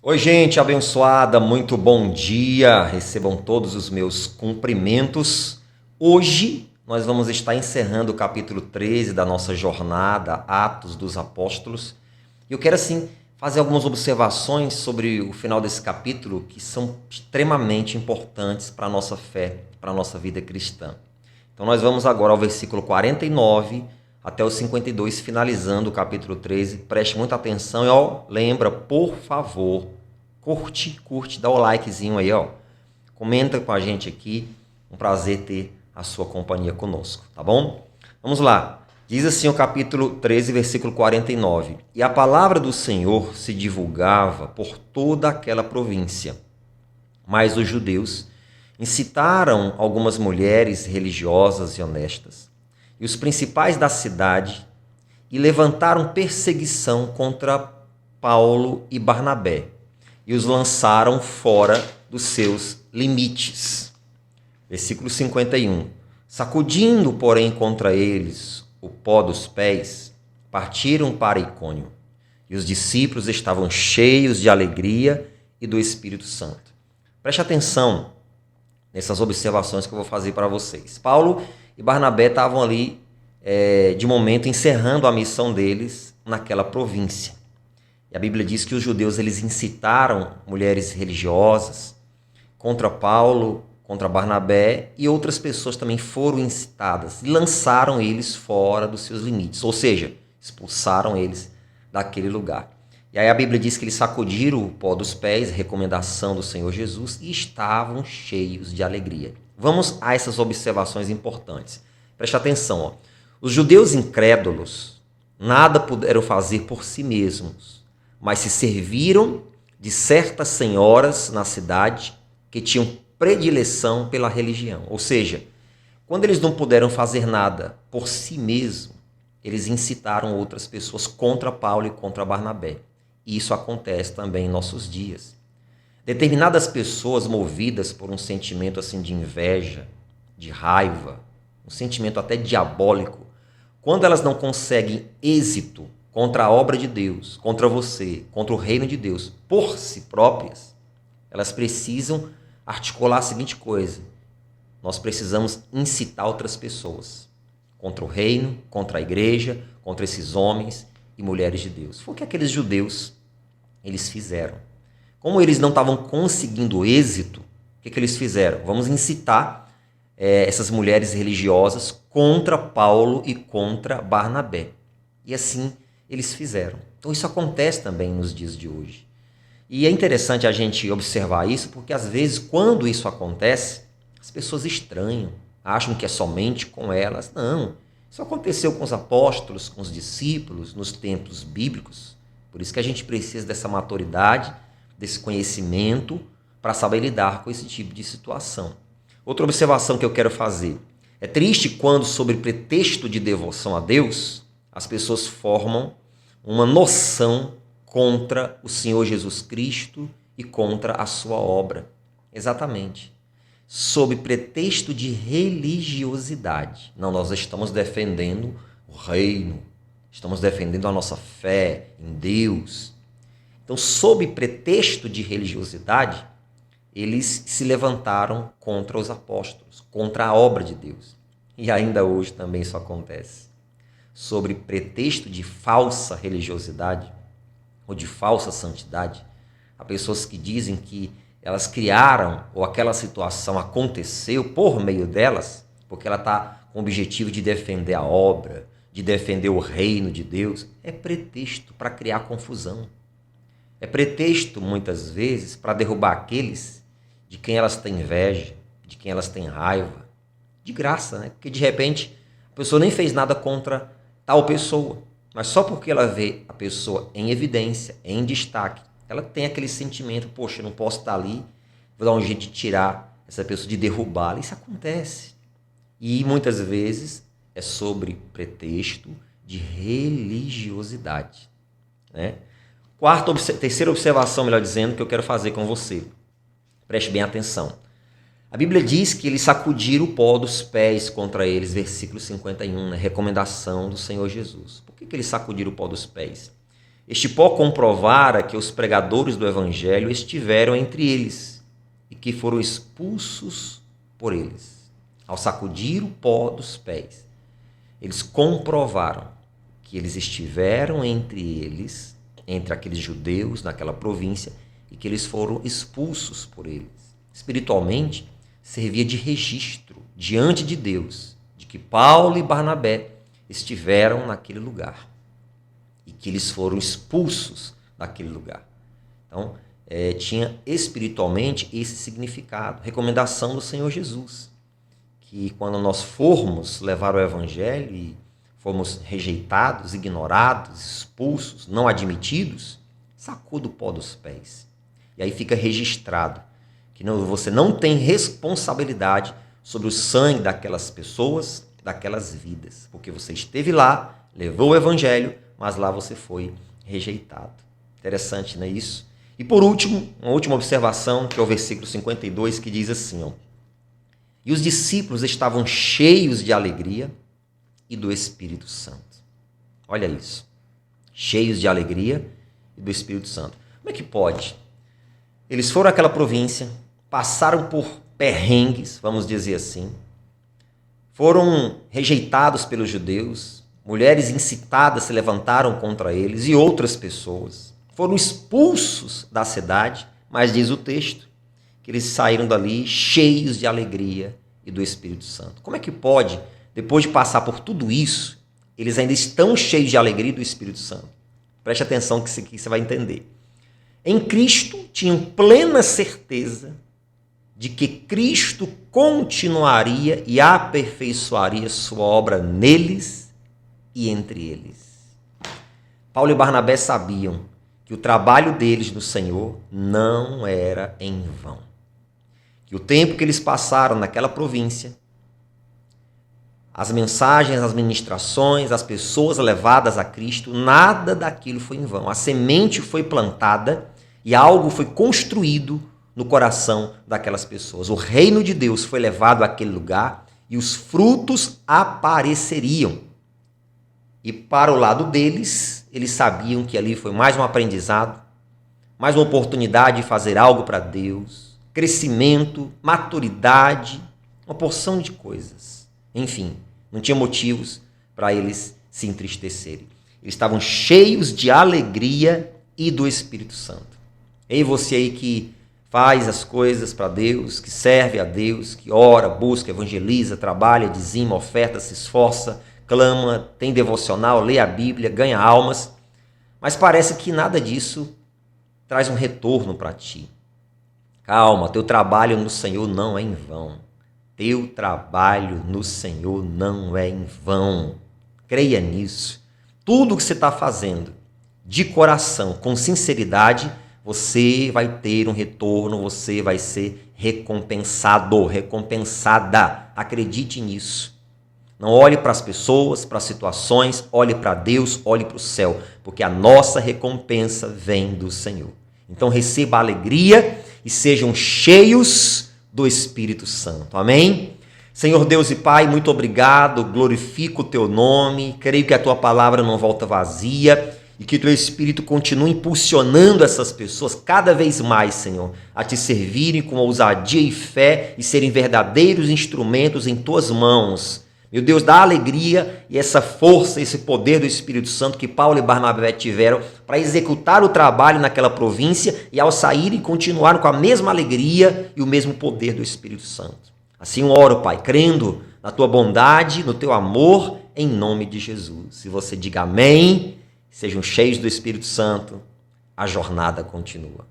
Oi, gente abençoada, muito bom dia. Recebam todos os meus cumprimentos. Hoje nós vamos estar encerrando o capítulo 13 da nossa jornada Atos dos Apóstolos. E eu quero assim fazer algumas observações sobre o final desse capítulo que são extremamente importantes para a nossa fé, para a nossa vida cristã. Então nós vamos agora ao versículo 49 até o 52, finalizando o capítulo 13. Preste muita atenção e lembra, por favor, curte, dá o likezinho aí, comenta com a gente aqui. Um prazer ter a sua companhia conosco, tá bom? Vamos lá. Diz assim o capítulo 13, versículo 49. E a palavra do Senhor se divulgava por toda aquela província. Mas os judeus incitaram algumas mulheres religiosas e honestas e os principais da cidade e levantaram perseguição contra Paulo e Barnabé e os lançaram fora dos seus limites. Versículo 51. Sacudindo, porém, contra eles o pó dos pés, partiram para Icônio. E os discípulos estavam cheios de alegria e do Espírito Santo. Preste atenção nessas observações que eu vou fazer para vocês. Paulo e Barnabé estavam ali, de momento, encerrando a missão deles naquela província. E a Bíblia diz que os judeus eles incitaram mulheres religiosas contra Paulo, contra Barnabé, e outras pessoas também foram incitadas e lançaram eles fora dos seus limites, ou seja, expulsaram eles daquele lugar. E aí a Bíblia diz que eles sacudiram o pó dos pés, recomendação do Senhor Jesus, e estavam cheios de alegria. Vamos a essas observações importantes. Preste atenção. Os judeus incrédulos nada puderam fazer por si mesmos, mas se serviram de certas senhoras na cidade que tinham predileção pela religião. Ou seja, quando eles não puderam fazer nada por si mesmos, eles incitaram outras pessoas contra Paulo e contra Barnabé. E isso acontece também em nossos dias. Determinadas pessoas movidas por um sentimento assim de inveja, de raiva, um sentimento até diabólico, quando elas não conseguem êxito contra a obra de Deus, contra você, contra o reino de Deus, por si próprias, elas precisam articular a seguinte coisa: nós precisamos incitar outras pessoas contra o reino, contra a igreja, contra esses homens e mulheres de Deus. Foi o que aqueles judeus eles fizeram. Como eles não estavam conseguindo êxito, o que eles fizeram? Vamos incitar essas mulheres religiosas contra Paulo e contra Barnabé. E assim eles fizeram. Então isso acontece também nos dias de hoje. E é interessante a gente observar isso, porque às vezes quando isso acontece, as pessoas estranham, acham que é somente com elas. Não, isso aconteceu com os apóstolos, com os discípulos, nos tempos bíblicos. Por isso que a gente precisa dessa maturidade, desse conhecimento, para saber lidar com esse tipo de situação. Outra observação que eu quero fazer. É triste quando, sob pretexto de devoção a Deus, as pessoas formam uma noção contra o Senhor Jesus Cristo e contra a sua obra. Exatamente. Sob pretexto de religiosidade. Não, nós estamos defendendo o reino, estamos defendendo a nossa fé em Deus. Então, sob pretexto de religiosidade, eles se levantaram contra os apóstolos, contra a obra de Deus. E ainda hoje também isso acontece. Sob pretexto de falsa religiosidade ou de falsa santidade, há pessoas que dizem que elas criaram ou aquela situação aconteceu por meio delas, porque ela está com o objetivo de defender a obra, de defender o reino de Deus. É pretexto para criar confusão. É pretexto, muitas vezes, para derrubar aqueles de quem elas têm inveja, de quem elas têm raiva. De graça, né? Porque de repente a pessoa nem fez nada contra tal pessoa, mas só porque ela vê a pessoa em evidência, em destaque, ela tem aquele sentimento: poxa, eu não posso estar ali, vou dar um jeito de tirar essa pessoa, de derrubá-la. Isso acontece. E muitas vezes é sobre pretexto de religiosidade, né? Terceira observação, melhor dizendo, que eu quero fazer com você. Preste bem atenção. A Bíblia diz que eles sacudiram o pó dos pés contra eles, versículo 51, né? Recomendação do Senhor Jesus. Por que eles sacudiram o pó dos pés? Este pó comprovara que os pregadores do evangelho estiveram entre eles e que foram expulsos por eles. Ao sacudir o pó dos pés, eles comprovaram que eles estiveram entre eles, entre aqueles judeus naquela província, e que eles foram expulsos por eles. Espiritualmente, servia de registro diante de Deus de que Paulo e Barnabé estiveram naquele lugar e que eles foram expulsos daquele lugar. Então, tinha espiritualmente esse significado. Recomendação do Senhor Jesus, que quando nós formos levar o evangelho e formos rejeitados, ignorados, expulsos, não admitidos, sacuda o pó dos pés. E aí fica registrado que você não tem responsabilidade sobre o sangue daquelas pessoas, daquelas vidas, porque você esteve lá, levou o evangelho, mas lá você foi rejeitado. Interessante, não é isso? E por último, uma última observação, que é o versículo 52, que diz assim, ó: e os discípulos estavam cheios de alegria e do Espírito Santo. Olha isso. Cheios de alegria e do Espírito Santo. Como é que pode? Eles foram àquela província, passaram por perrengues, vamos dizer assim, foram rejeitados pelos judeus, mulheres incitadas se levantaram contra eles e outras pessoas. Foram expulsos da cidade, mas diz o texto que eles saíram dali cheios de alegria e do Espírito Santo. Como é que pode, depois de passar por tudo isso, eles ainda estão cheios de alegria e do Espírito Santo? Preste atenção que você vai entender. Em Cristo tinham plena certeza de que Cristo continuaria e aperfeiçoaria sua obra neles e entre eles. Paulo e Barnabé sabiam que o trabalho deles no Senhor não era em vão. Que o tempo que eles passaram naquela província, as mensagens, as ministrações, as pessoas levadas a Cristo, nada daquilo foi em vão. A semente foi plantada e algo foi construído no coração daquelas pessoas. O reino de Deus foi levado àquele lugar e os frutos apareceriam. E para o lado deles, eles sabiam que ali foi mais um aprendizado, mais uma oportunidade de fazer algo para Deus, crescimento, maturidade, uma porção de coisas. Enfim, não tinha motivos para eles se entristecerem. Eles estavam cheios de alegria e do Espírito Santo. E você aí que faz as coisas para Deus, que serve a Deus, que ora, busca, evangeliza, trabalha, dizima, oferta, se esforça, clama, tem devocional, lê a Bíblia, ganha almas, mas parece que nada disso traz um retorno para ti. Calma, teu trabalho no Senhor não é em vão. Teu trabalho no Senhor não é em vão. Creia nisso. Tudo que você está fazendo de coração, com sinceridade, você vai ter um retorno, você vai ser recompensado, recompensada. Acredite nisso. Não olhe para as pessoas, para as situações, olhe para Deus, olhe para o céu, porque a nossa recompensa vem do Senhor. Então receba a alegria e sejam cheios do Espírito Santo. Amém? Senhor Deus e Pai, muito obrigado, glorifico o teu nome, creio que a tua palavra não volta vazia e que teu Espírito continue impulsionando essas pessoas cada vez mais, Senhor, a te servirem com ousadia e fé e serem verdadeiros instrumentos em tuas mãos. Meu Deus, dá alegria e essa força, esse poder do Espírito Santo que Paulo e Barnabé tiveram para executar o trabalho naquela província e ao saírem continuaram com a mesma alegria e o mesmo poder do Espírito Santo. Assim eu oro, Pai, crendo na tua bondade, no teu amor, em nome de Jesus. Se você diga amém, sejam cheios do Espírito Santo, a jornada continua.